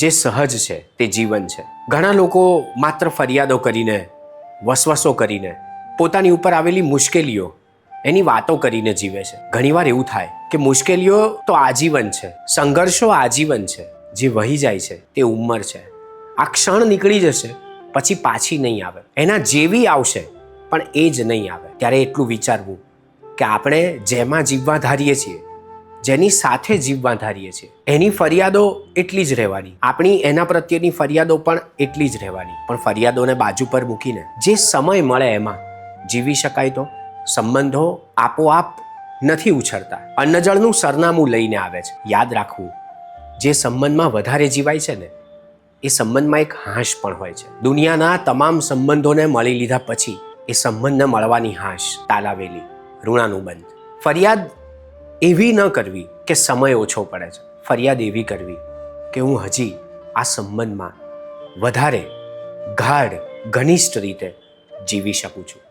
જે સહજ છે તે જીવન છે. ઘણા લોકો માત્ર ફરિયાદો કરીને, વસવસો કરીને, પોતાની ઉપર આવેલી મુશ્કેલીઓ એની વાતો કરીને જીવે છે. ઘણીવાર એવું થાય કે મુશ્કેલીઓ તો આજીવન છે, સંઘર્ષો આજીવન છે, જે વહી જાય છે તે ઉંમર છે. આ ક્ષણ નીકળી જશે પછી પાછી નહીં આવે, એના જેવી આવશે પણ એ જ નહીં આવે. ત્યારે એટલું વિચારવું કે આપણે જેમાં જીવવા ધારીએ છીએ, જેની સાથે જીવવા ધારીએ છીએ, એની ફરિયાદો એટલી જ રહેવાની, આપણી એના પ્રત્યેની ફરિયાદો પણ એટલી જ રહેવાની. પણ ફરિયાદોને બાજુ પર મૂકીને જે સમય મળે એમાં જીવી શકાય તો સંબંધો આપોઆપ નથી ઉછળતા, અન્નજળનું સરનામું લઈને આવે છે. યાદ રાખવું, જે સંબંધમાં વધારે જીવાય છે ને એ સંબંધમાં એક હાશ પણ હોય છે. દુનિયાના તમામ સંબંધોને મળી લીધા પછી એ સંબંધને મળવાની હાશ તાલાવેલી, ઋણાનુબંધ. ફરિયાદ એવી ન કરવી કે સમય ઓછો પડે છે. ફરિયાદ એવી કરવી કે હું હજી આ સંબંધમાં વધારે ગાઢ ઘનિષ્ઠ રીતે જીવી શકું છું.